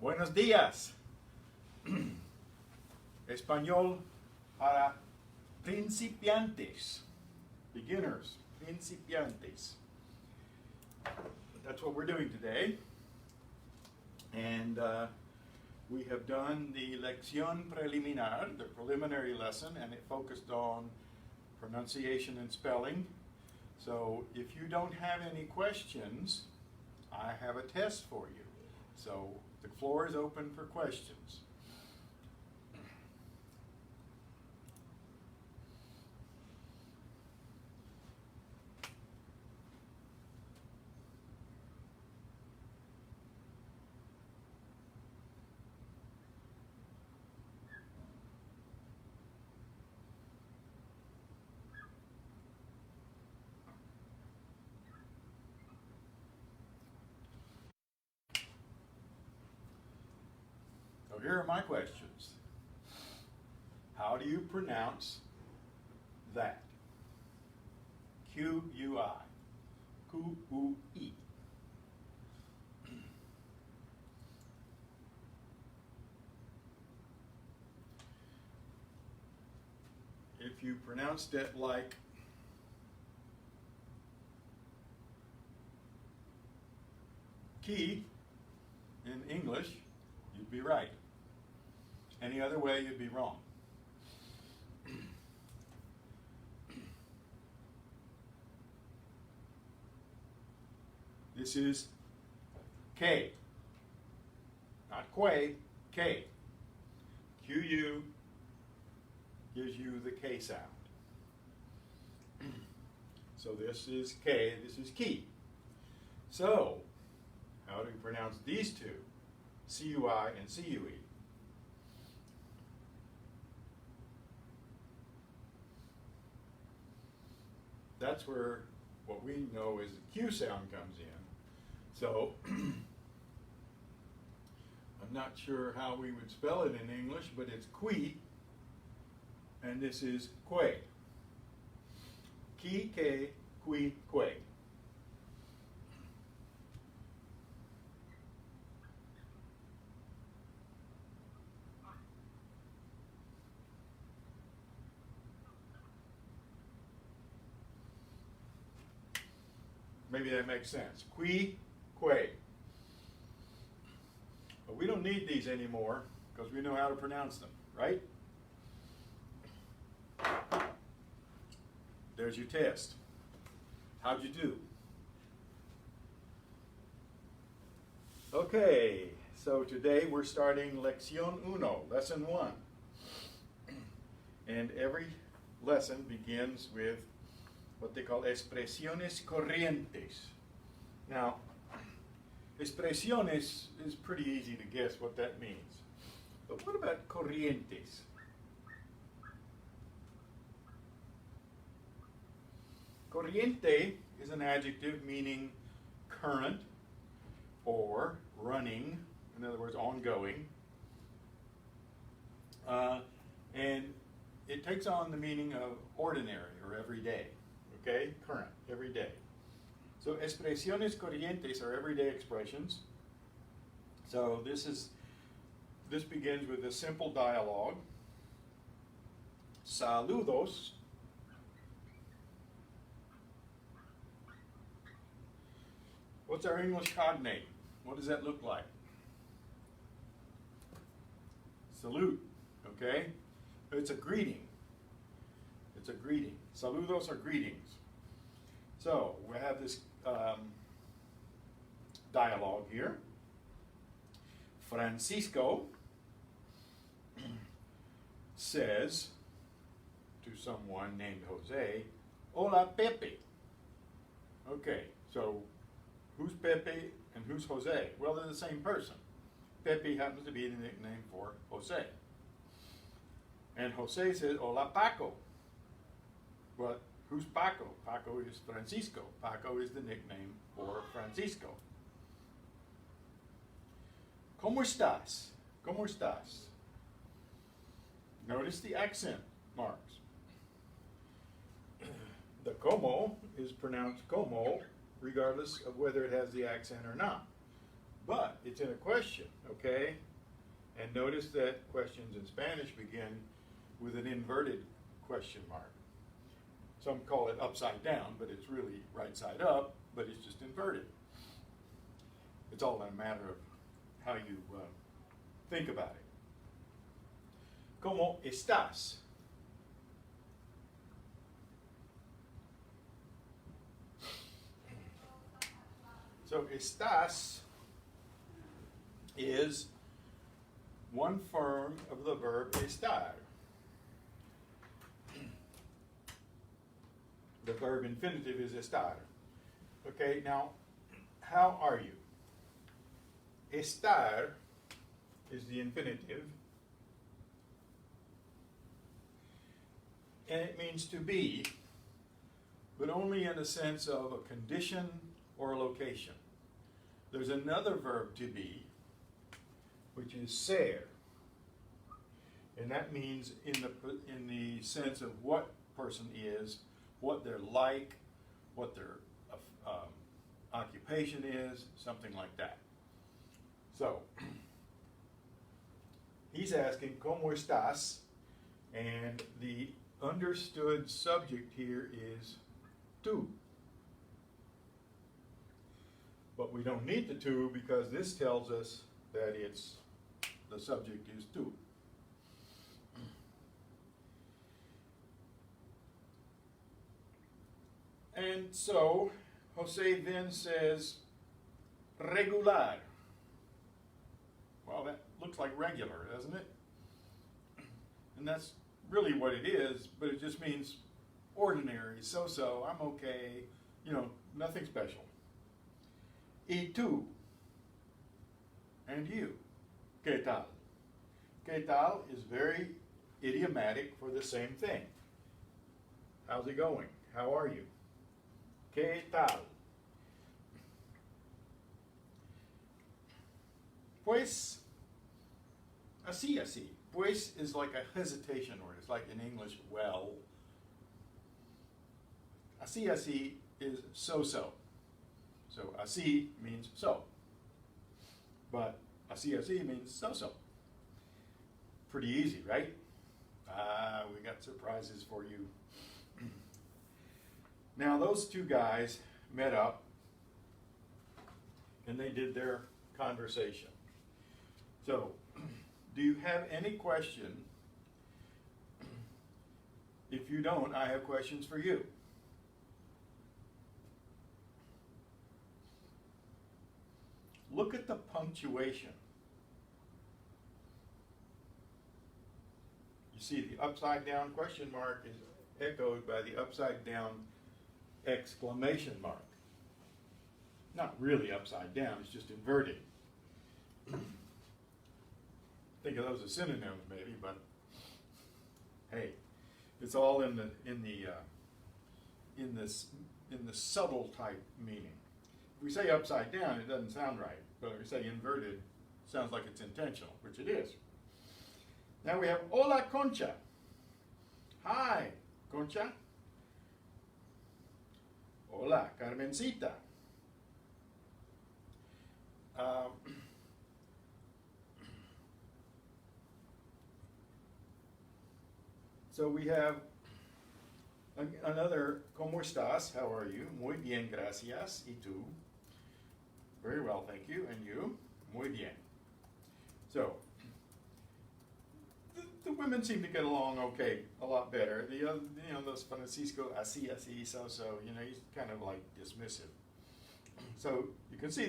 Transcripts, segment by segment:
Buenos días. Español para principiantes, beginners, principiantes. That's what we're doing today. And we have done the lección preliminar, the preliminary lesson, and it focused on pronunciation and spelling. So if you don't have any questions, I have a test for you. So the floor is open for questions. So here are my questions. How do you pronounce that? Q-U-I. Q-U-E. If you pronounced it like key in English, you'd be right. Any other way, you'd be wrong. This is K. Not Quay, K. Q-U gives you the K sound. So this is K, this is key. So, how do you pronounce these two? C-U-I and C-U-E. That's where what we know is the Q sound comes in. So, I'm not sure how we would spell it in English, but it's qui, and this is que. Ki, ke, qui, que. Maybe that makes sense. Qui, que. But we don't need these anymore because we know how to pronounce them, right? There's your test. How'd you do? Okay, so today we're starting Lección Uno, Lesson 1. And every lesson begins with what they call expresiones corrientes. Now, expresiones is pretty easy to guess what that means. But what about corrientes? Corriente is an adjective meaning current or running, in other words, ongoing. And it takes on the meaning of ordinary or everyday. Okay, current, every day. So expresiones corrientes are everyday expressions. So this begins with a simple dialogue. Saludos. What's our English cognate? What does that look like? Salute, okay? It's a greeting. It's a greeting. Saludos are greetings. So we have this dialogue here. Francisco says to someone named Jose, "Hola, Pepe." Okay, so who's Pepe and who's Jose? Well, they're the same person. Pepe happens to be the nickname for Jose. And Jose says, "Hola, Paco." But who's Paco? Paco is Francisco. Paco is the nickname for Francisco. ¿Cómo estás? ¿Cómo estás? Notice the accent marks. The como is pronounced como, regardless of whether it has the accent or not. But it's in a question, okay? And notice that questions in Spanish begin with an inverted question mark. Some call it upside down, but it's really right side up, but it's just inverted. It's all a matter of how you think about it. ¿Cómo estás? So, estás is one form of the verb estar. The verb infinitive is estar. Okay, now, how are you? Estar is the infinitive, and it means to be, but only in the sense of a condition or a location. There's another verb to be, which is ser, and that means in the sense of what person is, what they're like, what their occupation is, something like that. So, he's asking, ¿Cómo estás? And the understood subject here is tú. But we don't need the tú because this tells us that the subject is tú. And so, Jose then says, regular. Well, that looks like regular, doesn't it? And that's really what it is, but it just means ordinary, so-so, I'm okay, nothing special. Y tú, and you, ¿qué tal? ¿Qué tal is very idiomatic for the same thing. How's it going? How are you? ¿Qué tal? Pues, así. Pues is like a hesitation word. It's like in English, well. Así is so-so. So, así means so. But así means so-so. Pretty easy, right? We got surprises for you. Now, those two guys met up, and they did their conversation. So, do you have any question? If you don't, I have questions for you. Look at the punctuation. You see the upside down question mark is echoed by the upside down exclamation mark. Not really upside down, it's just inverted. Think of those as synonyms maybe, but hey, it's all in the subtle type meaning. If we say upside down, it doesn't sound right, but if we say inverted, it sounds like it's intentional, which it is. Now we have Hola Concha. Hi, Concha. Hola, Carmencita. So we have another, ¿Cómo estás? How are you? Muy bien, gracias. ¿Y tú? Very well, thank you. And you? Muy bien. So, the women seem to get along okay, a lot better. The other, those Francisco, así, so, he's kind of like dismissive. So you can see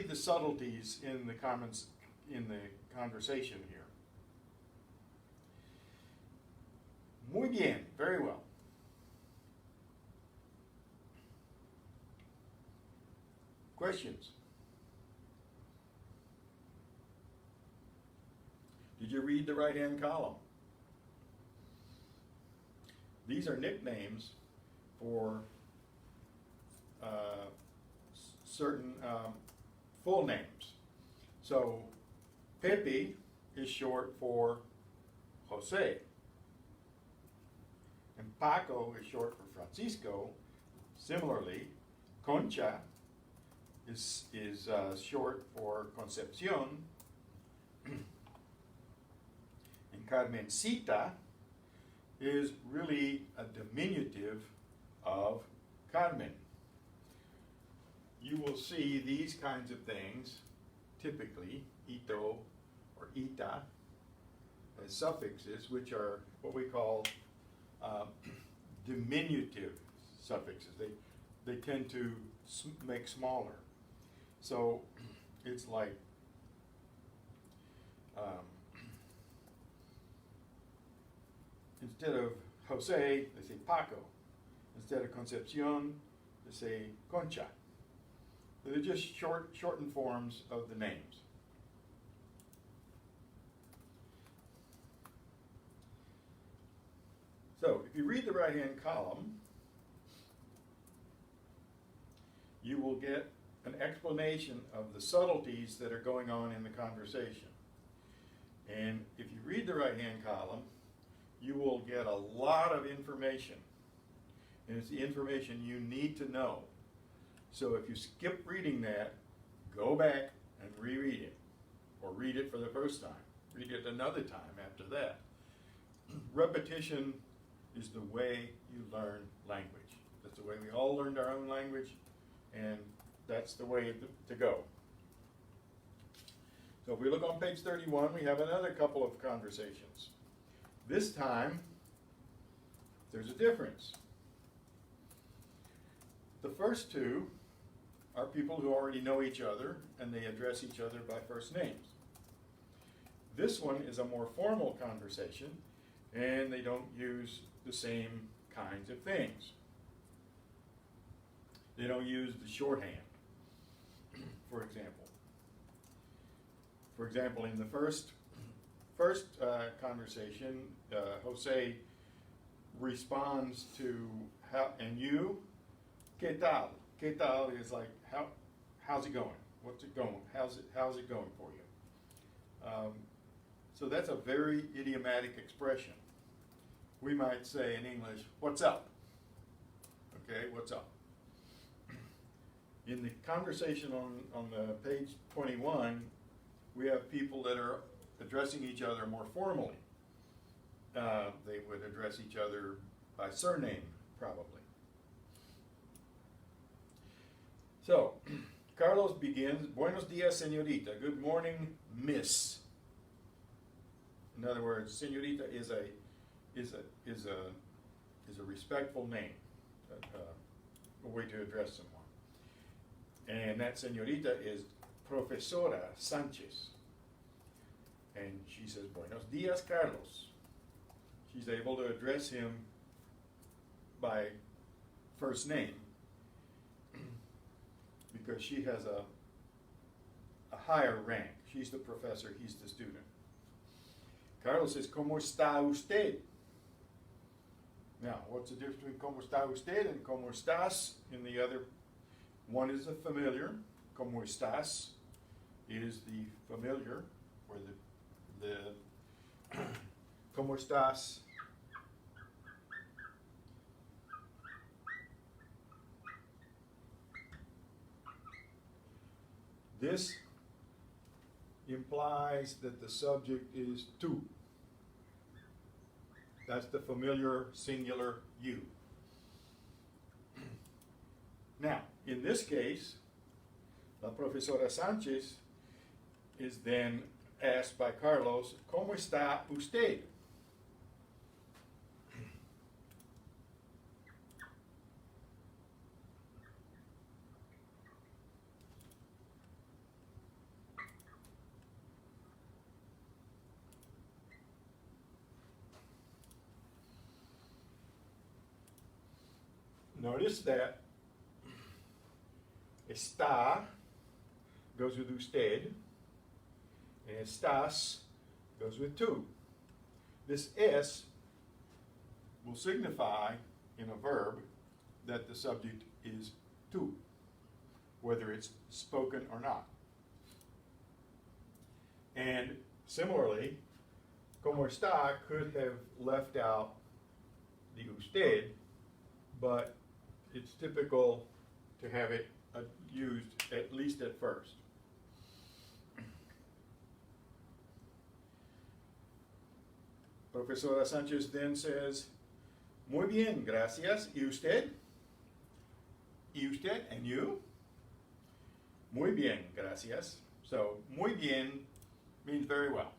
the subtleties in the comments in the conversation here. Muy bien, very well. Questions? Did you read the right-hand column? These are nicknames for certain full names. So, Pepe is short for Jose. And Paco is short for Francisco. Similarly, Concha is short for Concepcion, and Carmencita is really a diminutive of Carmen. You will see these kinds of things, typically, ito or ita, as suffixes, which are what we call diminutive suffixes. They tend to make smaller. So it's like instead of Jose, they say Paco. Instead of Concepcion, they say Concha. They're just shortened forms of the names. So if you read the right-hand column, you will get an explanation of the subtleties that are going on in the conversation. And if you read the right-hand column, you will get a lot of information. And it's the information you need to know. So if you skip reading that, go back and reread it. Or read it for the first time. Read it another time after that. Repetition is the way you learn language. That's the way we all learned our own language, and that's the way to go. So if we look on page 31, we have another couple of conversations. This time, there's a difference. The first two are people who already know each other, and they address each other by first names. This one is a more formal conversation, and they don't use the same kinds of things. They don't use the shorthand, for example. For example, in the first conversation, Jose responds to how, and you, ¿qué tal? ¿Qué tal is like how's it going? What's it going? How's it going for you? So that's a very idiomatic expression. We might say in English, what's up? Okay, what's up? In the conversation on the page 21, we have people that are addressing each other more formally. They would address each other by surname, probably. So, Carlos begins, Buenos dias, señorita. Good morning, miss. In other words, señorita is a respectful name, a way to address someone. And that señorita is Profesora Sanchez. And she says, Buenos dias, Carlos. She's able to address him by first name because she has a higher rank. She's the professor, he's the student. Carlos says, ¿Cómo está usted? Now, what's the difference between ¿Cómo está usted and ¿Cómo estás? In the other, one is a familiar. ¿Cómo estás? Is the familiar, or the ¿Cómo estás? This implies that the subject is tú. That's the familiar singular you. Now, in this case, la profesora Sánchez is then asked by Carlos, ¿Cómo está usted? Notice that está goes with usted, and estás goes with tú. This es will signify in a verb that the subject is tú, whether it's spoken or not. And similarly, ¿Cómo está? Could have left out the usted, but it's typical to have it used, at least at first. Profesora Sanchez then says, muy bien, gracias. ¿Y usted? ¿Y usted? And you? Muy bien, gracias. So, muy bien means very well.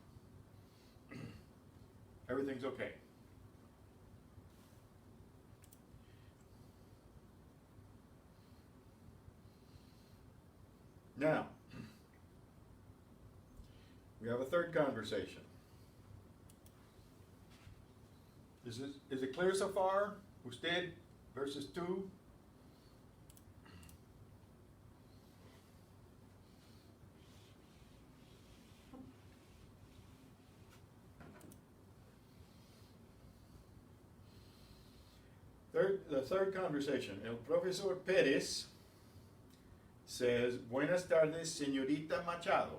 Everything's okay. Now, we have a third conversation. Is it clear so far? Usted versus tú? The third conversation. El profesor Pérez says, buenas tardes, señorita Machado.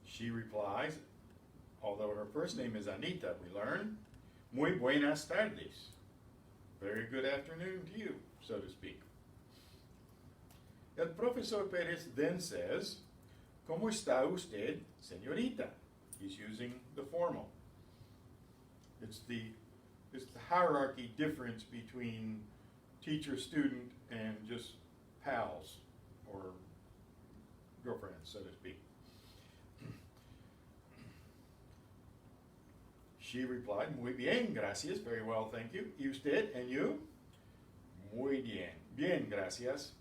She replies, although her first name is Anita, we learn, muy buenas tardes. Very good afternoon to you, so to speak. El profesor Pérez then says, ¿Cómo está usted, señorita? He's using the formal. It's the hierarchy difference between teacher-student and just pals or girlfriends, so to speak. She replied, muy bien, gracias, very well, thank you. ¿Y usted, and you? Muy bien, bien, gracias.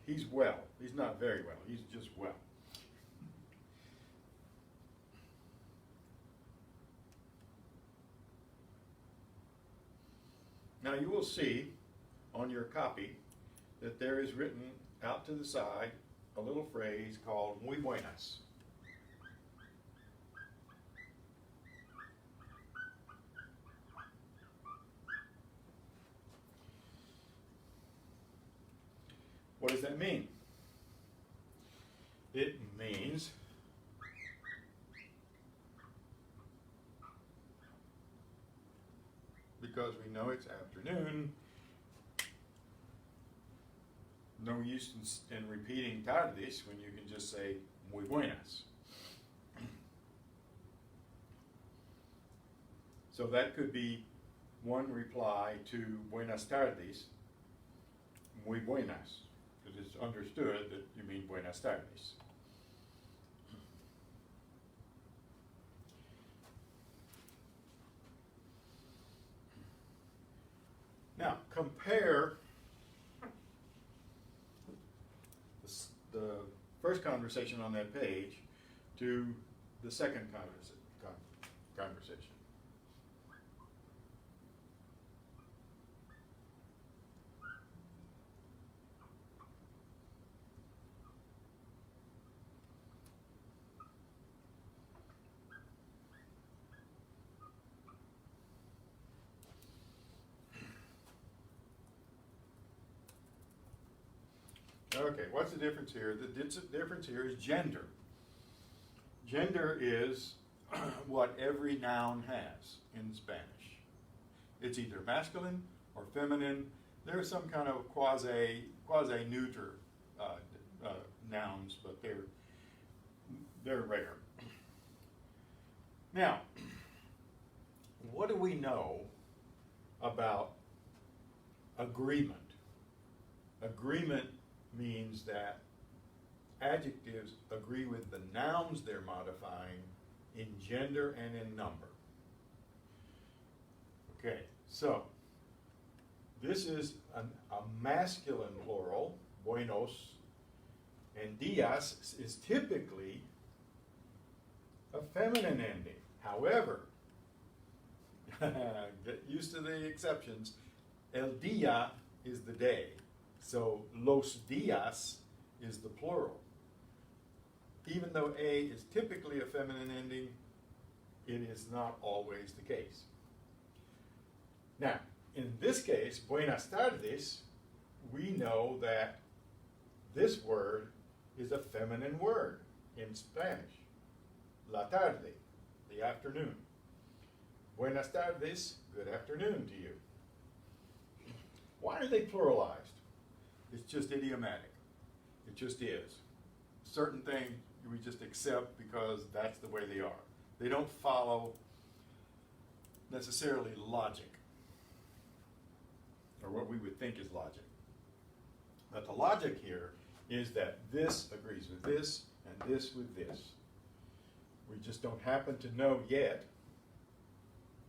He's well. He's not very well, he's just well. Now you will see on your copy that there is written out to the side a little phrase called muy buenas. What does that mean? It means because we know it's afternoon, no use in repeating tardes when you can just say muy buenas. So that could be one reply to buenas tardes, muy buenas, because it's understood that you mean buenas tardes. Now, compare the first conversation on that page to the second conversation. Okay, what's the difference here? The difference here is gender. Gender is what every noun has in Spanish. It's either masculine or feminine. There's some kind of quasi-neuter nouns, but they're rare. Now, what do we know about agreement? Agreement means that adjectives agree with the nouns they're modifying in gender and in number. Okay, so this is a masculine plural, buenos, and días is typically a feminine ending. However, get used to the exceptions, el día is the day. So, los días is the plural. Even though a is typically a feminine ending, it is not always the case. Now, in this case, buenas tardes, we know that this word is a feminine word in Spanish. La tarde, the afternoon. Buenas tardes, good afternoon to you. Why are they pluralized? It's just idiomatic. It just is. Certain things we just accept because that's the way they are. They don't follow necessarily logic, or what we would think is logic. But the logic here is that this agrees with this and this with this. We just don't happen to know yet,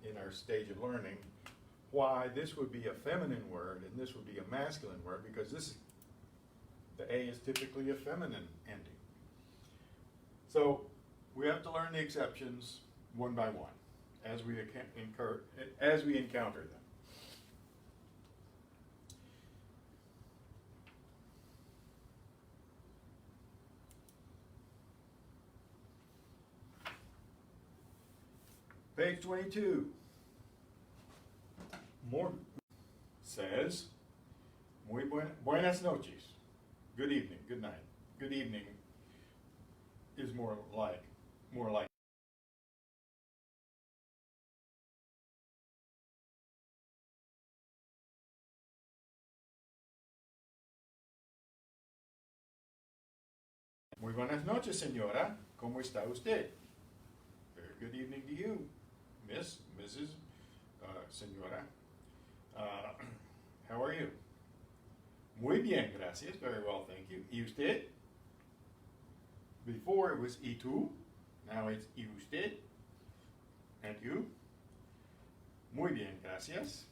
in our stage of learning, why this would be a feminine word and this would be a masculine word, because the A is typically a feminine ending. So we have to learn the exceptions one by one as we encounter them. Page 22. More says, muy buenas noches. Good evening, good night. Good evening is more like. Muy buenas noches, señora. ¿Cómo está usted? Very good evening to you, Mrs. Señora. How are you? Muy bien, gracias. Very well, thank you. ¿Y usted? Before it was ¿y tú? Now it's ¿y usted? And you? Muy bien, gracias.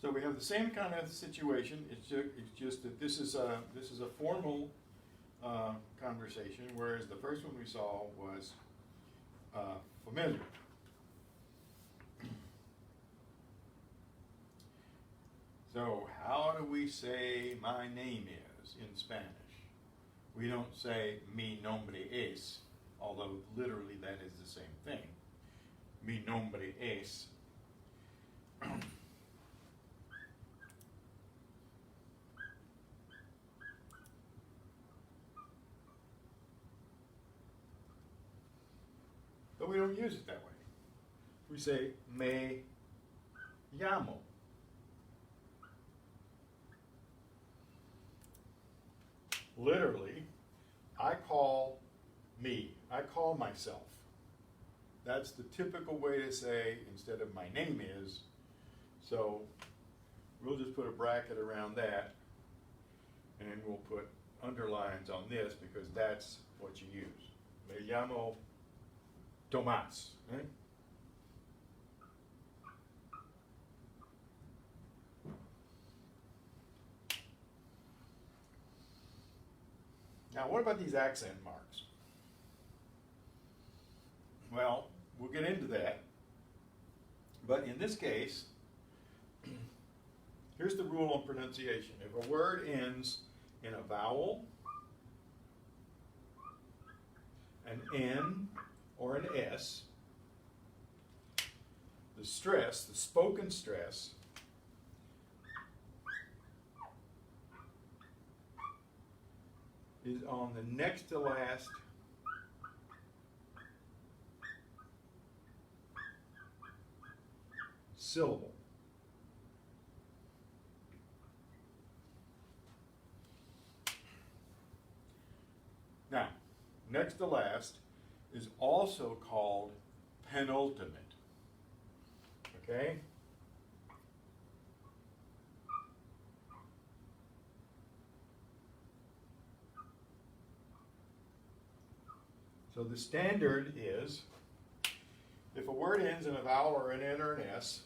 So we have the same kind of situation. It's just that this is a formal conversation, whereas the first one we saw was familiar. So how do we say my name is in Spanish? We don't say mi nombre es, although literally that is the same thing. Mi nombre es. But we don't use it that way. We say me llamo. Literally, I call me. I call myself. That's the typical way to say instead of my name is. So we'll just put a bracket around that, and then we'll put underlines on this because that's what you use. Me llamo Tomás. Right? Now, what about these accent marks? Well, we'll get into that. But in this case, here's the rule on pronunciation. If a word ends in a vowel, an N, or an S, the stress, the spoken stress, is on the next to last syllable. Now, next to last is also called penultimate. Okay? So the standard is, if a word ends in a vowel or an N or an S,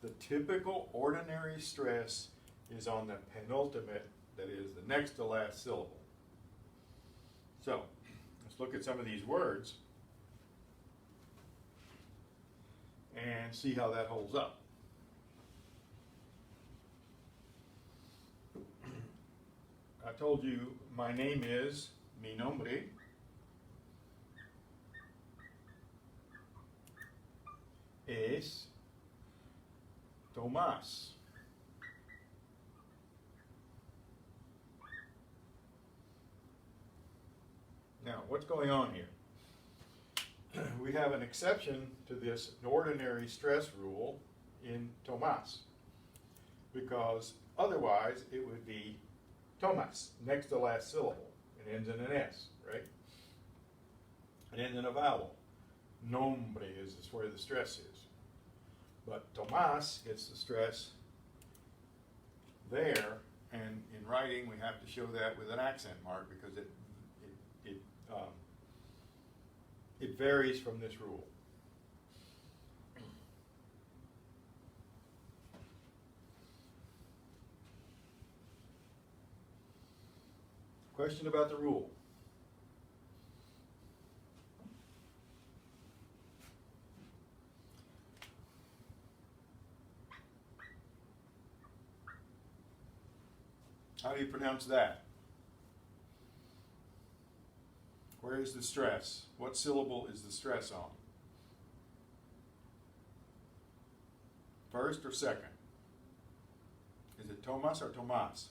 the typical ordinary stress is on the penultimate, that is the next to last syllable. So, let's look at some of these words and see how that holds up. I told you my name is mi nombre. Es Tomás. Now, what's going on here? We have an exception to this ordinary stress rule in Tomás. because otherwise it would be Tomas, next to last syllable. It ends in an S, right? It ends in a vowel. Nombre is where the stress is. But Tomas gets the stress there, and in writing we have to show that with an accent mark because it varies from this rule. Question about the rule. How do you pronounce that? Where is the stress? What syllable is the stress on? First or second? Is it Tomas or Tomas?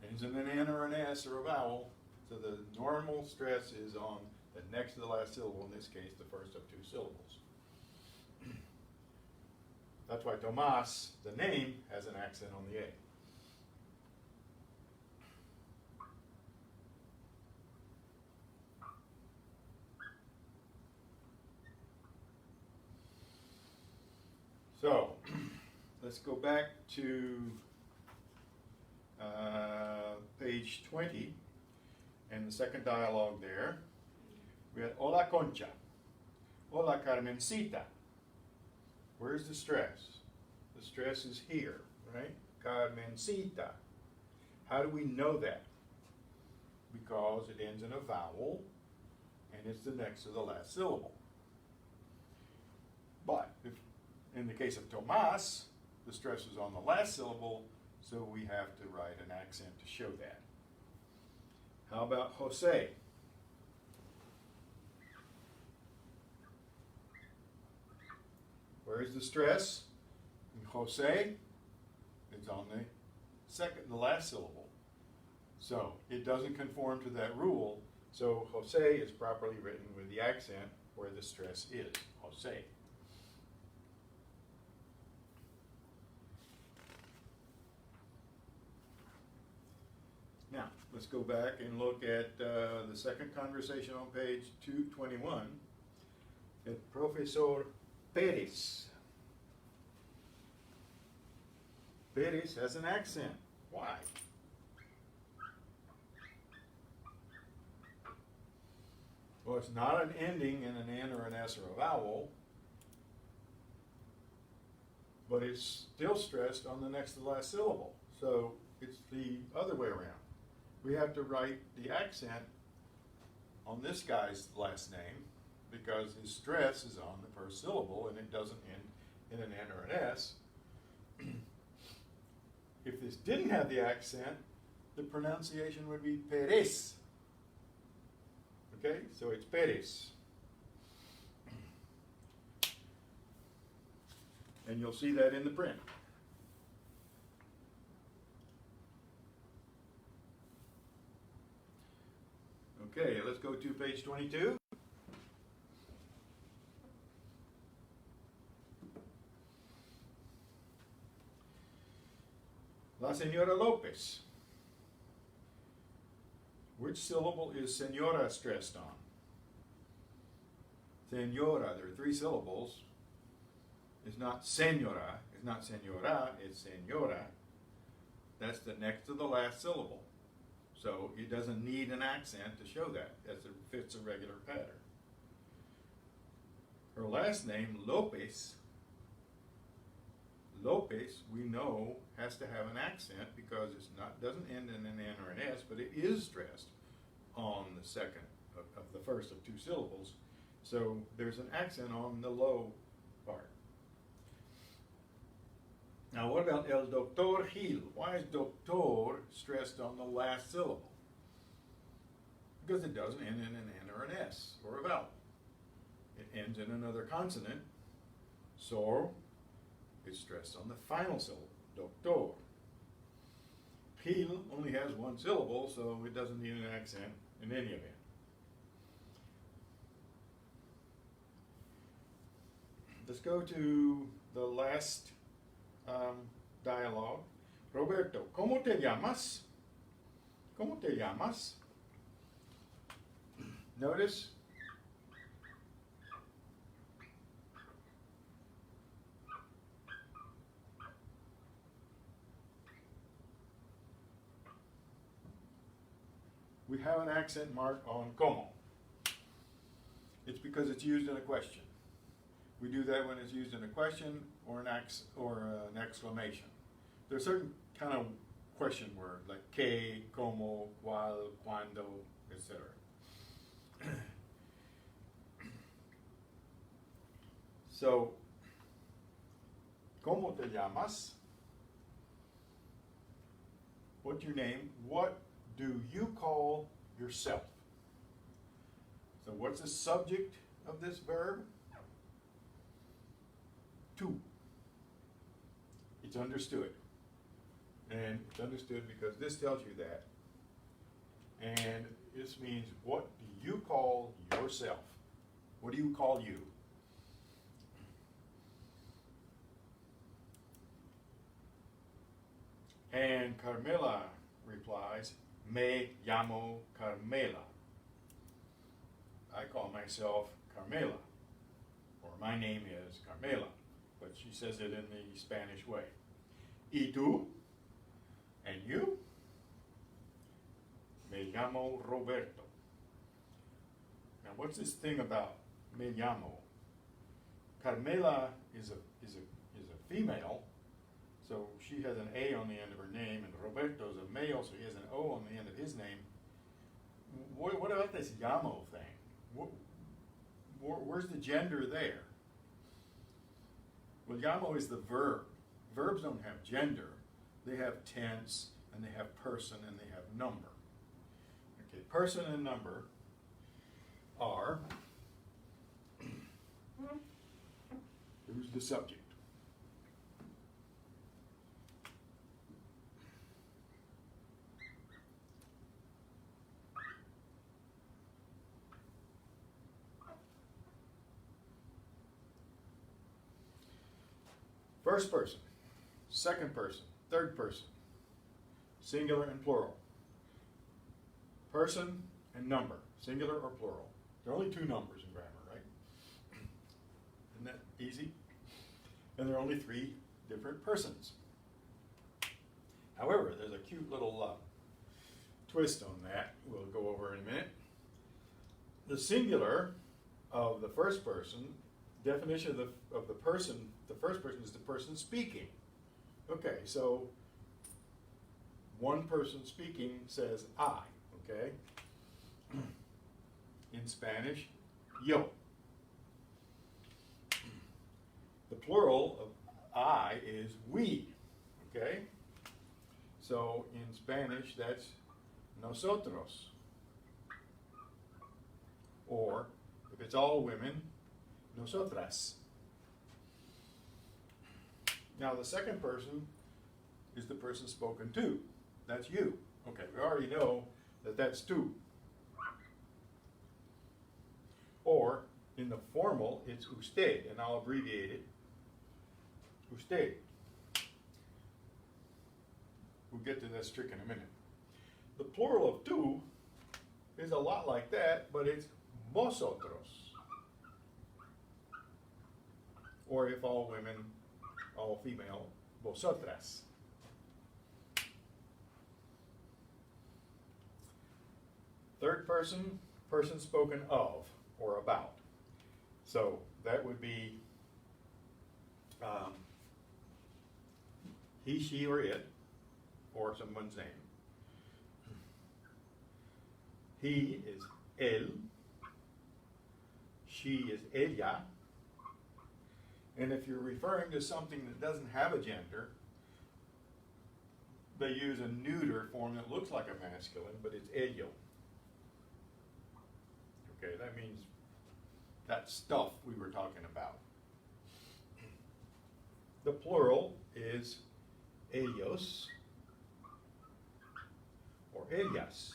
Ends in an N or an S or a vowel, so the normal stress is on the next to the last syllable, in this case the first of two syllables. That's why Tomas, the name, has an accent on the A. So, let's go back to page 20 and the second dialogue there. We had Hola Concha, Hola Carmencita. Where's the stress? The stress is here, right? Carmencita. How do we know that? Because it ends in a vowel and it's the next to the last syllable. But if, in the case of Tomas, the stress is on the last syllable, so we have to write an accent to show that. How about Jose? Where is the stress? In Jose, it's on the last syllable. So it doesn't conform to that rule, so Jose is properly written with the accent where the stress is, Jose. Now, let's go back and look at the second conversation on page 221. At Professor Pérez. Pérez has an accent. Why? Well, it's not an ending in an N or an S or a vowel, but it's still stressed on the next to the last syllable. So it's the other way around. We have to write the accent on this guy's last name because his stress is on the first syllable and it doesn't end in an N or an S. If this didn't have the accent, the pronunciation would be Pérez. Okay, so it's Pérez. And you'll see that in the print. Okay, let's go to page 22. La Señora López. Which syllable is señora stressed on? Señora, there are three syllables. It's not señora, it's not señora, it's señora. That's the next to the last syllable. So it doesn't need an accent to show that, as it fits a regular pattern. Her last name, Lopez, we know, has to have an accent because it's not, doesn't end in an N or an S, but it is stressed on the second of the first of two syllables. So there's an accent on the low part. Now what about El Doctor Gil? Why is doctor stressed on the last syllable? Because it doesn't end in an N or an S or a vowel. It ends in another consonant, so it's stressed on the final syllable, doctor. Gil only has one syllable, so it doesn't need an accent in any event. let's go to the last dialogue. Roberto, ¿cómo te llamas? ¿Cómo te llamas? Notice we have an accent mark on como. It's because it's used in a question. We do that when it's used in a question or an exclamation. There's certain kind of question words like que, como, cuál, cuando, etc. So, ¿cómo te llamas? What's your name? What do you call yourself? So what's the subject of this verb? Tu. It's understood. And it's understood because this tells you that. And this means, what do you call yourself? What do you call you? And Carmela replies, Me llamo Carmela. I call myself Carmela, or my name is Carmela, but she says it in the Spanish way. ¿Y tú? And you? Me llamo Roberto. Now, what's this thing about me llamo? Carmela is a female, so she has an A on the end of her name, and Roberto is a male, so he has an O on the end of his name. What about this llamo thing? Where's the gender there? Well, llamo is the verb. Verbs don't have gender. They have tense, and they have person, and they have number. Okay, person and number are, who's the subject? First person, second person, third person, singular and plural. Person and number, singular or plural. There are only two numbers in grammar, right? Isn't that easy? And there are only three different persons. However, there's a cute little twist on that we'll go over in a minute. The singular of the first person, definition of the person, the first person is the person speaking. Okay, so one person speaking says I, okay? In Spanish, yo. The plural of I is we, okay? So in Spanish, that's nosotros. Or if it's all women, nosotras. Now the second person is the person spoken to. That's you. Okay, we already know that that's tú. Or in the formal, it's usted, and I'll abbreviate it. Usted. We'll get to this trick in a minute. The plural of tú is a lot like that, but it's vosotros. Or if all women, all female, vosotras. Third person, person spoken of or about. So that would be he, she, or it, or someone's name. He is él. She is ella. And if you're referring to something that doesn't have a gender, they use a neuter form that looks like a masculine, but it's ello. Okay, that means that stuff we were talking about. The plural is ellos or ellas.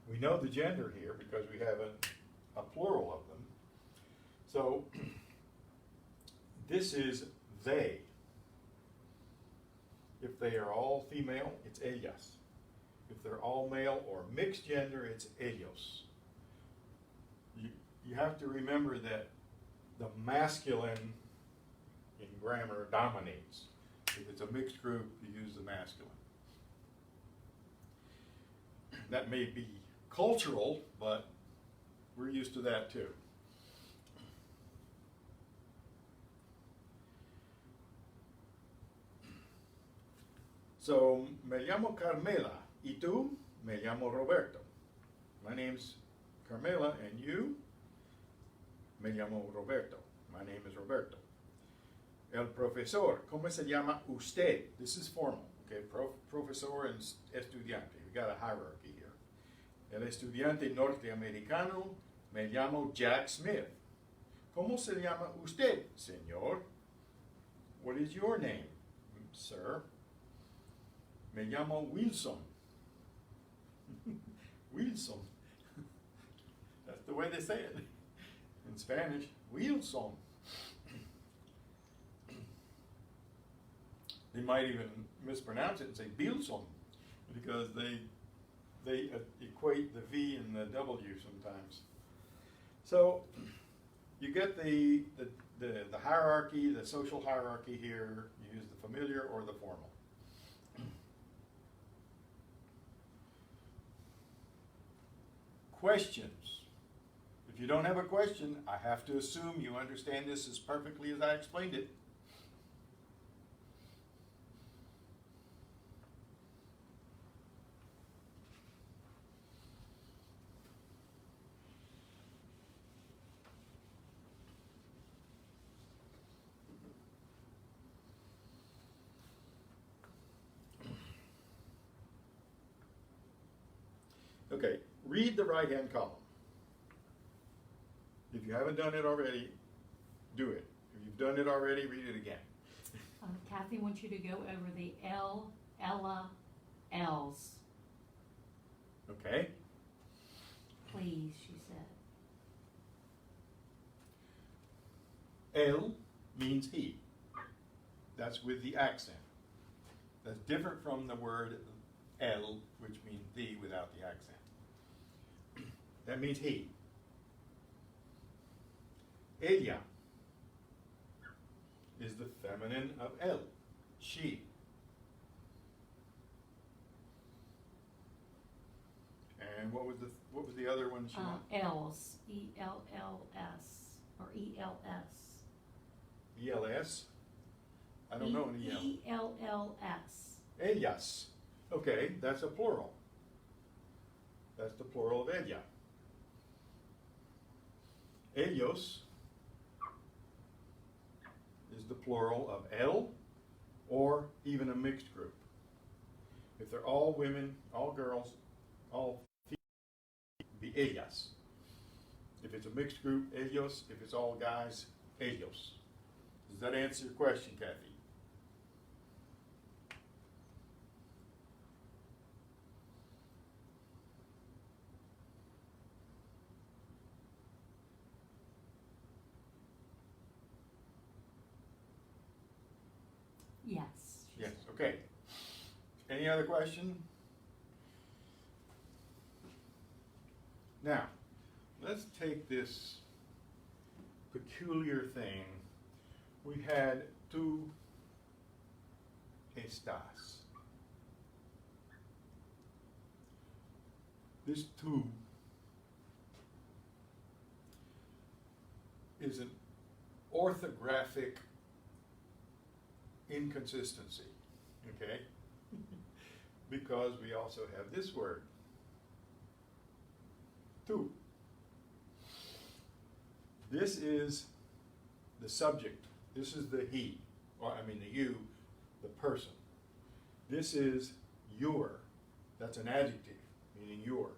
We know the gender here because we have a plural of them. So this is they. If they are all female, it's ellas. If they're all male or mixed gender, it's ellos. You have to remember that the masculine in grammar dominates. If it's a mixed group, you use the masculine. That may be cultural, but we're used to that too. So, me llamo Carmela, y tú? Me llamo Roberto. My name's Carmela, and you? Me llamo Roberto. My name is Roberto. El profesor, ¿cómo se llama usted? This is formal, okay? Profesor and estudiante. We got a hierarchy here. El estudiante norteamericano, me llamo Jack Smith. ¿Cómo se llama usted, señor? What is your name, sir? Me llamo Wilson. Wilson. That's the way they say it in Spanish. Wilson. They might even mispronounce it and say Bilson, because they equate the V and the W sometimes. So you get the hierarchy, the social hierarchy here. You use the familiar or the formal. Questions. If you don't have a question, I have to assume you understand this as perfectly as I explained it. Okay, read the right-hand column. If you haven't done it already, do it. If you've done it already, read it again. Kathy wants you to go over the L, Ella, L's. Okay. Please, she said. El means he. That's with the accent. That's different from the word el, which means the without the accent. That means he. Ella is the feminine of el, she. And what was the other one she wanted? L's, E-L-L-S, or E-L-S. ELS? I don't know an EL. E-L-L-S. Ellas. Okay, that's a plural. That's the plural of ella. Ellos is the plural of el, or even a mixed group. If they're all women, all girls, all females, be ellas. If it's a mixed group, ellos. If it's all guys, ellos. Does that answer your question, Kathy? Yes. Yes, okay. Any other question? Now, let's take this peculiar thing. We had tú estás. This tú is an orthographic inconsistency, okay? Because we also have this word, tú. This is the subject. This is the he, or I mean the you, the person. This is your. That's an adjective, meaning your.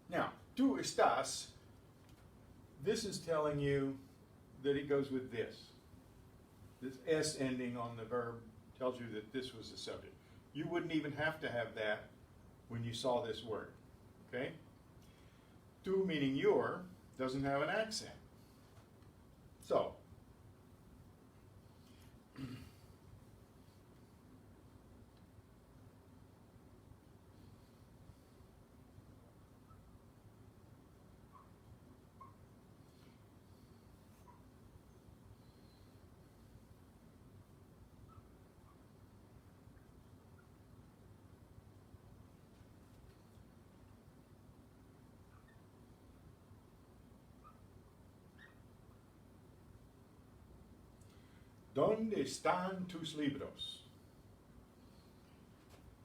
Now, tú estás, this is telling you that it goes with this. This S ending on the verb tells you that this was the subject. You wouldn't even have to have that when you saw this word. okay? Tu, meaning your, doesn't have an accent. So, ¿Dónde están tus libros?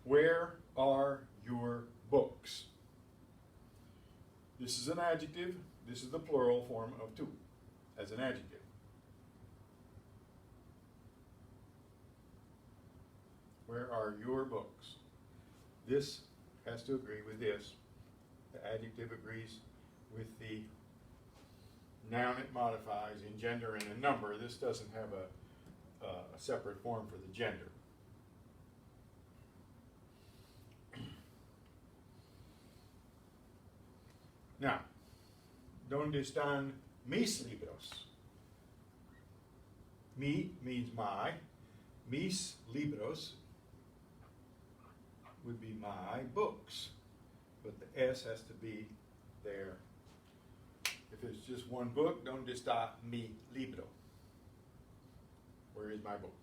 Where are your books? This is an adjective. This is the plural form of tu as an adjective. Where are your books? This has to agree with this. The adjective agrees with the noun it modifies in gender and in number. This doesn't have a separate form for the gender. Now, ¿dónde están mis libros? Mi means my. Mis libros would be my books. But the S has to be there. If it's just one book, ¿dónde está mi libro? Where is my book?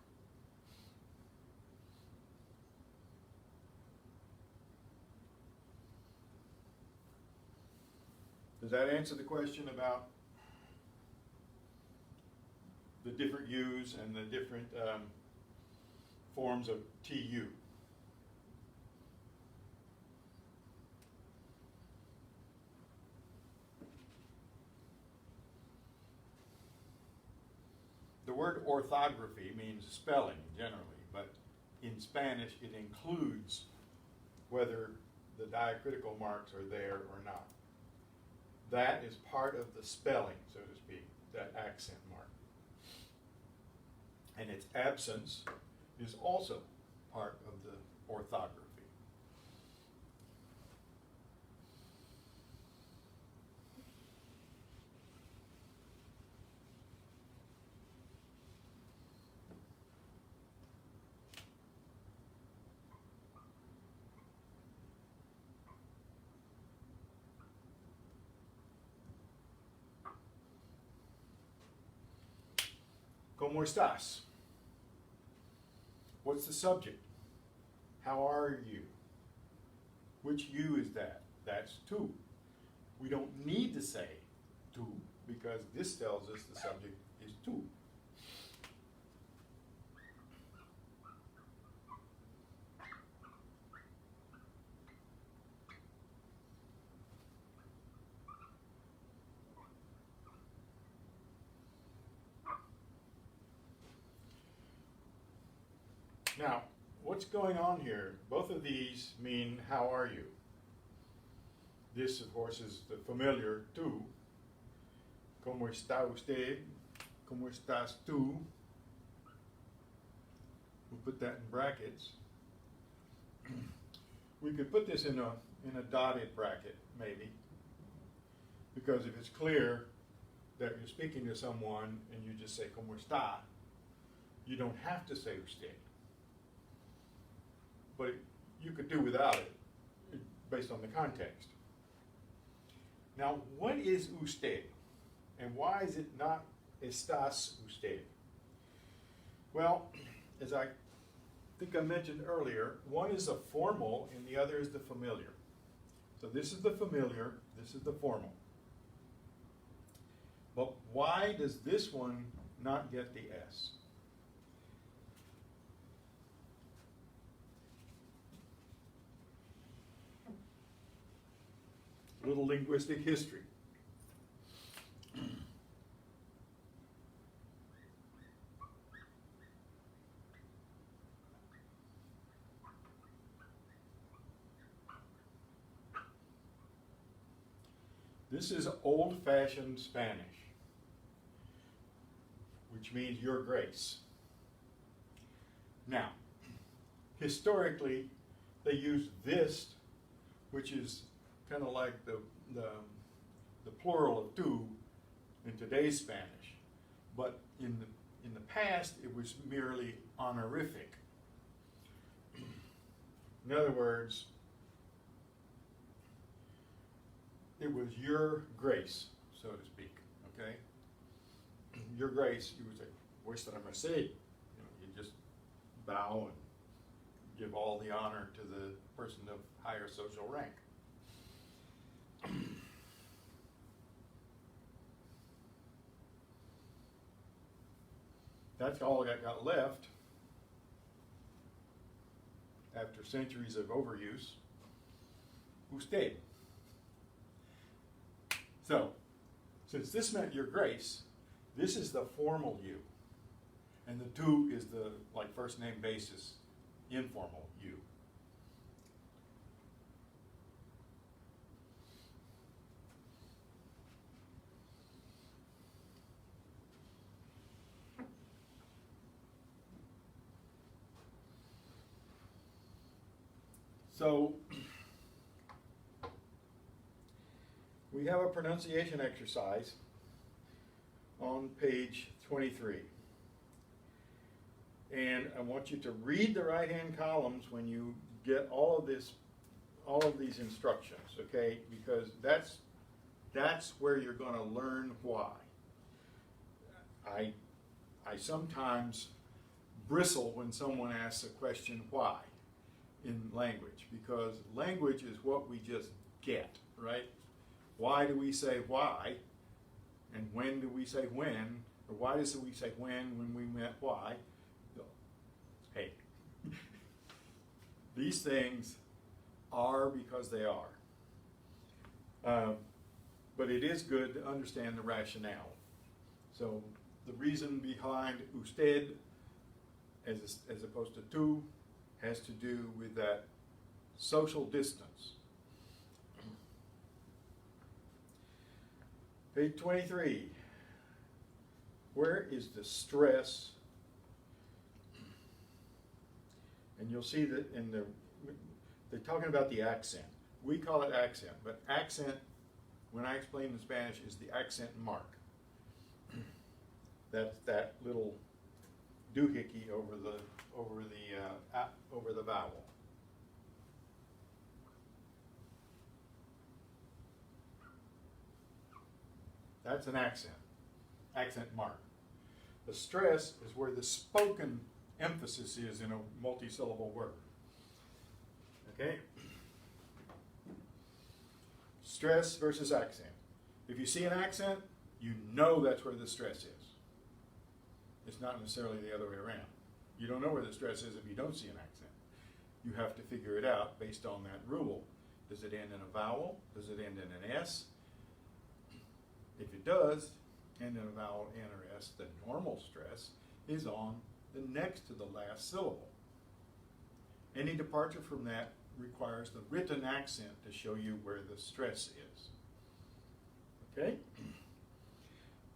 Does that answer the question about the different U's and the different forms of TU? The word orthography means spelling generally, but in Spanish it includes whether the diacritical marks are there or not. That is part of the spelling, so to speak, that accent mark. And its absence is also part of the orthography. ¿Cómo estás? What's the subject? How are you? Which you is that? That's tu. We don't need to say tu because this tells us the subject is tu. Now, what's going on here? Both of these mean how are you? This, of course, is the familiar tú. ¿Cómo está usted? ¿Cómo estás tú? We'll put that in brackets. We could put this in a dotted bracket, maybe, because if it's clear that you're speaking to someone and you just say ¿Cómo está?, you don't have to say usted. But you could do without it, based on the context. Now, what is usted? And why is it not estás usted? Well, as I think I mentioned earlier, one is a formal and the other is the familiar. So this is the familiar, this is the formal. But why does this one not get the S? Little linguistic history. This is old-fashioned Spanish, which means your grace. Now, historically, they used this, which is kind of like the plural of tu in today's Spanish, but in the past it was merely honorific. In other words, it was your grace, so to speak, okay? Your grace, you would say, vuestra merced. You just bow and give all the honor to the person of higher social rank. That's all that got left after centuries of overuse. Usted. So, since this meant your grace, this is the formal you. And the tu is the, like, first name basis, informal you. So, we have a pronunciation exercise on page 23. And I want you to read the right-hand columns when you get all of these instructions, okay? Because that's where you're going to learn why. I sometimes bristle when someone asks a question why in language, because language is what we just get, right? Why do we say why? And when do we say when? Or why does we say when we meant why? Hey, these things are because they are. But it is good to understand the rationale. So the reason behind usted as opposed to tu has to do with that social distance. Page 23. Where is the stress? And you'll see that they're talking about the accent. We call it accent, but accent, when I explain in Spanish, is the accent mark. That's that little doohickey over the vowel. That's an accent mark. The stress is where the spoken emphasis is in a multi-syllable word. Okay? Stress versus accent. If you see an accent, you know that's where the stress is. It's not necessarily the other way around. You don't know where the stress is if you don't see an accent. You have to figure it out based on that rule. Does it end in a vowel? Does it end in an S? If it does end in a vowel, N, or S, the normal stress is on the next to the last syllable. Any departure from that requires the written accent to show you where the stress is. Okay?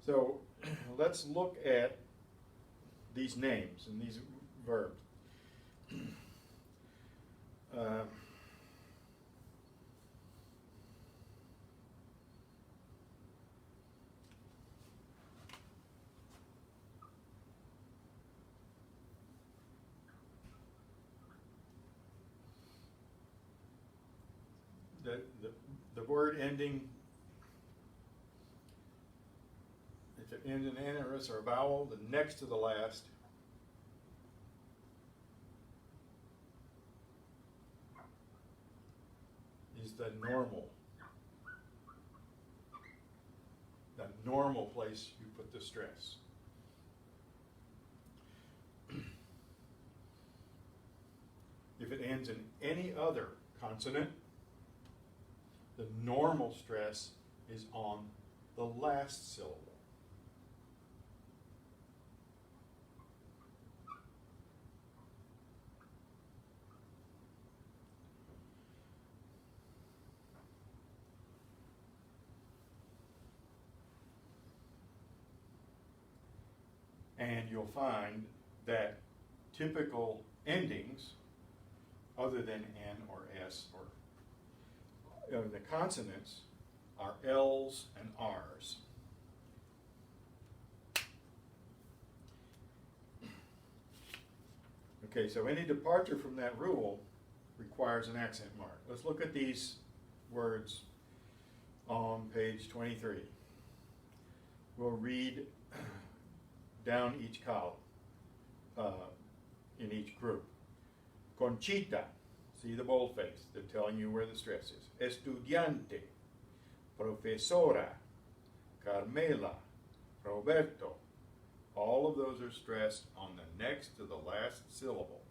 So let's look at these names and these verbs. The word ending, if it ends in N or S or a vowel, the next to the last is the normal place you put the stress. If it ends in any other consonant, the normal stress is on the last syllable. And you'll find that typical endings, other than N or S, or the consonants are L's and R's. Okay, so any departure from that rule requires an accent mark. Let's look at these words on page 23. We'll read down each column in each group. Conchita, see the boldface, they're telling you where the stress is. Estudiante, profesora, Carmela, Roberto. All of those are stressed on the next to the last syllable.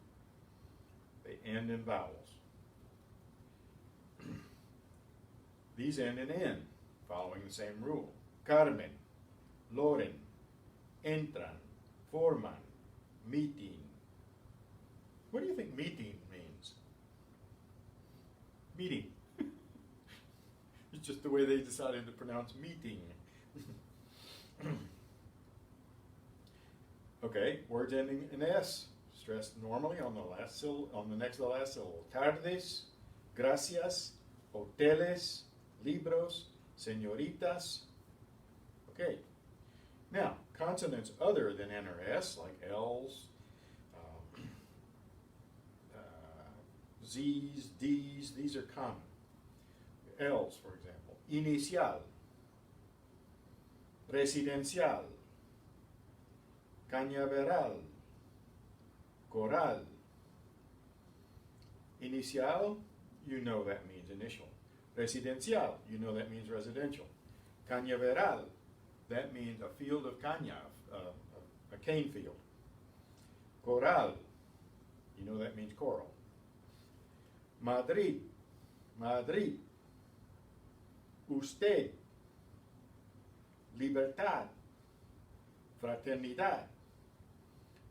They end in vowels. These end in N, following the same rule. Carmen, Loren, entran, forman, meeting. What do you think meeting means? Meeting. It's just the way they decided to pronounce meeting. Okay, words ending in S, stressed normally on the last on the next to the last syllable. Tardes, gracias, hoteles, libros, señoritas. Okay. Now, consonants other than N or S, like L's, Z's, D's, these are common. L's, for example. Inicial, residencial, cañaveral, coral. Inicial, you know that means initial. Residencial, you know that means residential. Cañaveral, that means a field of caña, a cane field. Coral, you know that means coral. Madrid, Madrid. Usted, libertad, fraternidad.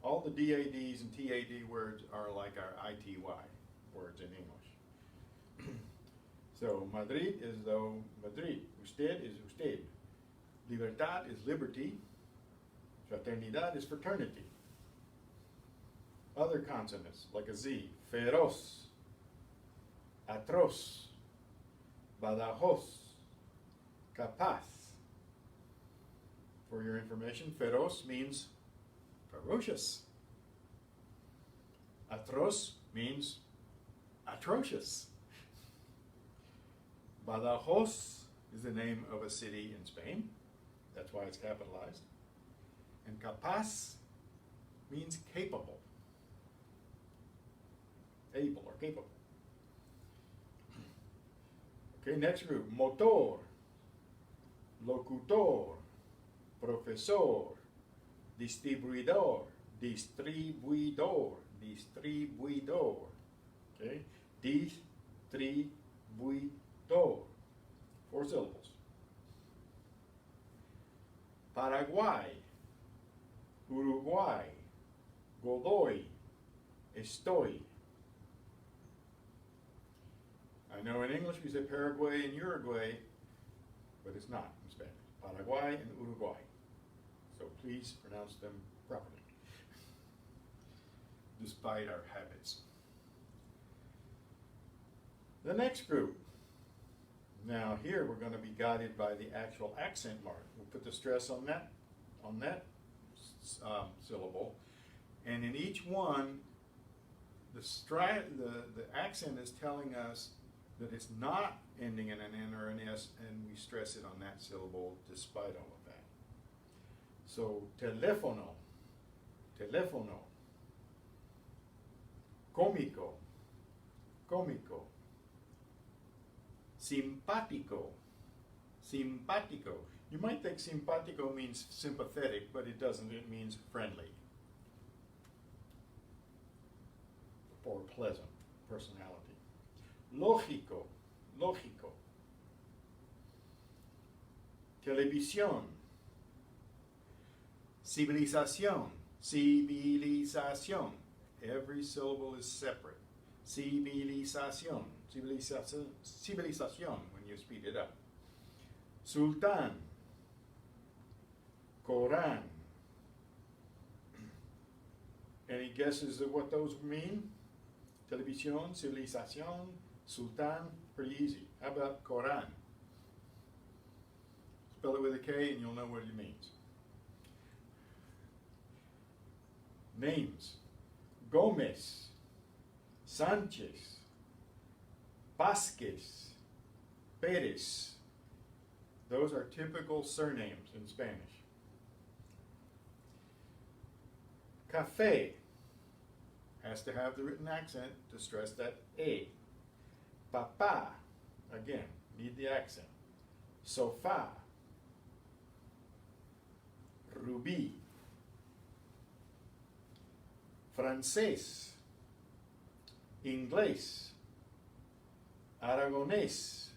All the DADs and TAD words are like our ITY words in English. So Madrid is though Madrid. Usted is usted. Libertad is liberty. Fraternidad is fraternity. Other consonants like a Z. Feroz, atroz, Badajoz, capaz. For your information, feroz means ferocious. Atroz means atrocious. Badajoz is the name of a city in Spain. That's why it's capitalized. And capaz means capable. Able or capable. Okay, next group. Motor, locutor, profesor, distribuidor, distribuidor, distribuidor. Okay, distribuidor. 4 syllables. Paraguay, Uruguay, Godoy, estoy. I know in English we say Paraguay and Uruguay, but it's not in Spanish. Paraguay and Uruguay. So please pronounce them properly, despite our habits. The next group. Now here we're going to be guided by the actual accent mark. We'll put the stress on that syllable, and in each one, the accent is telling us that it's not ending in an N or an S, and we stress it on that syllable despite all of that. So, teléfono, teléfono, cómico, cómico, simpático, simpático. You might think simpático means sympathetic, but it doesn't. It means friendly or pleasant personality. Lógico, lógico. Televisión. Civilización, civilización. Every syllable is separate. Civilización, civilización, civilización when you speed it up. Sultán, Corán. Any guesses of what those mean? Televisión, civilización, sultán. pretty easy. How about Koran? Spell it with a K and you'll know what it means. Names. Gomez, Sanchez, Vasquez, Perez. Those are typical surnames in Spanish. Café has to have the written accent to stress that A. Papá, again, need the accent. Sofá. Rubí. Francés. Inglés. Aragonés.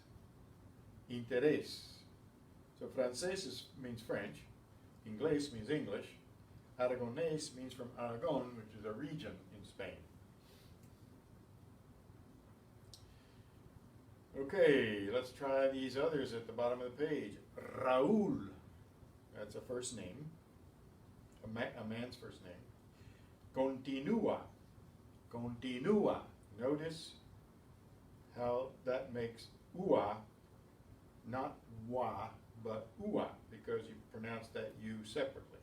Interés. So francés means French. Inglés means English. Aragonés means from Aragon, which is a region in Spain. Okay, let's try these others at the bottom of the page. Raúl, that's a first name, a man's first name. Continúa, continúa. Notice how that makes ua, not wa, but ua, because you pronounce that U separately.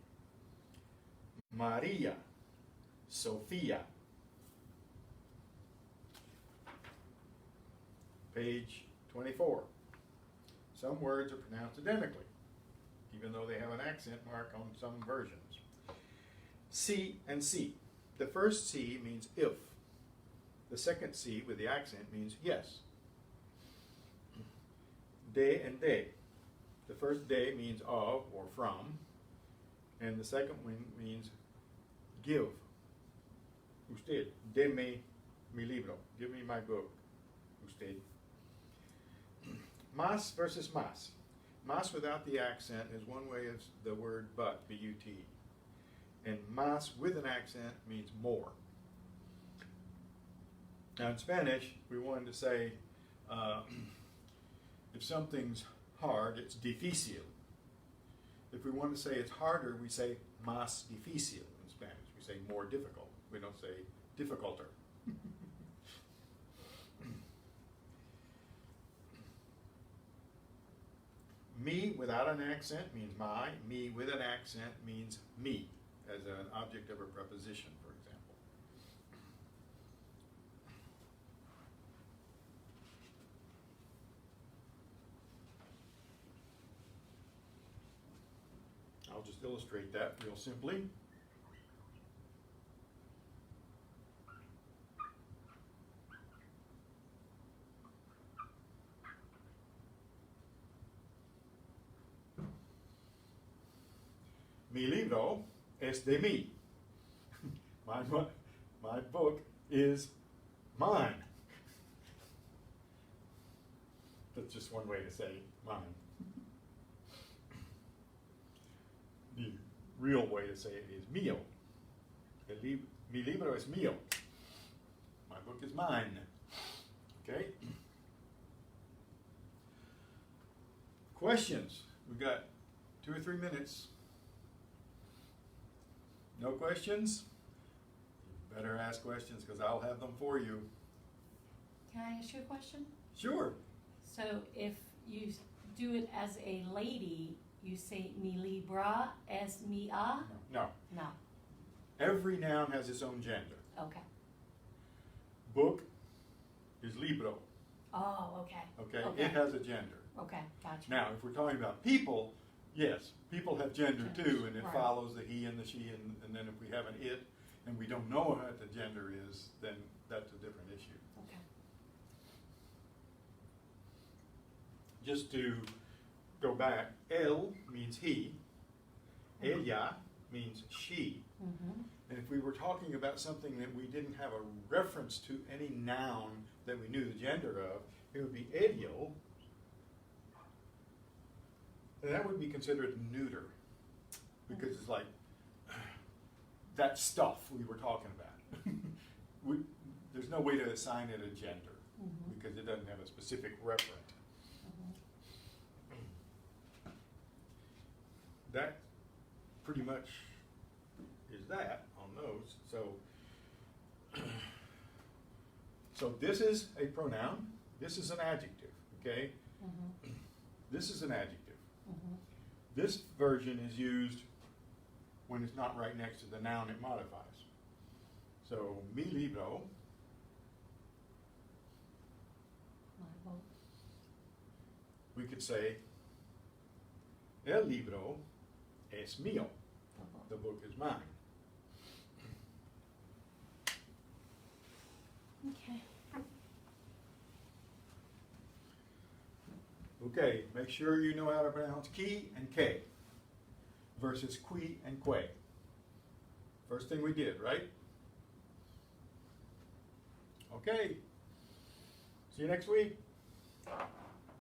Maria, Sofia. Page 24. Some words are pronounced identically, even though they have an accent mark on some versions. C and C. The first C means if. The second C with the accent means yes. De and de. The first de means of or from, and the second one means give. Usted, deme mi libro. Give me my book. Usted. Más versus más. Más without the accent is one way of the word but, B-U-T. And más with an accent means more. Now in Spanish, we wanted to say, if something's hard, it's difícil. If we want to say it's harder, we say más difícil in Spanish. We say more difficult. We don't say difficulter. Me without an accent means my. Me with an accent means me, as an object of a preposition, for example. I'll just illustrate that real simply. Mi libro es de mí. My book is mine. That's just one way to say mine. The real way to say it is mío. Mi libro es mío. My book is mine. Okay? Questions? We've got 2 or 3 minutes. No questions? You better ask questions because I'll have them for you. Can I ask you a question? Sure. So if you do it as a lady, you say mi libra es mia? No. No. Every noun has its own gender. Okay. Book is libro. Oh, okay. Okay? It has a gender. Okay, gotcha. Now, if we're talking about people, yes, people have gender too, and it Right. follows the he and the she, and then if we have an it, and we don't know what the gender is, then that's a different issue. Okay. Just to go back, él means he, ella means she, Mm-hmm. and if we were talking about something that we didn't have a reference to any noun that we knew the gender of, it would be ello, and that would be considered neuter, because it's like that stuff we were talking about. There's no way to assign it a gender, Mm-hmm. because it doesn't have a specific referent. Mm-hmm. That pretty much is that on those. So, so this is a pronoun. This is an adjective, okay? Mhm. This is an adjective. Mhm. This version is used when it's not right next to the noun it modifies. So, mi libro, My book. we could say, el libro es mío. The book. The book is mine. Okay. Okay, make sure you know how to pronounce ki and k versus qui and que. First thing we did, right? Okay. See you next week.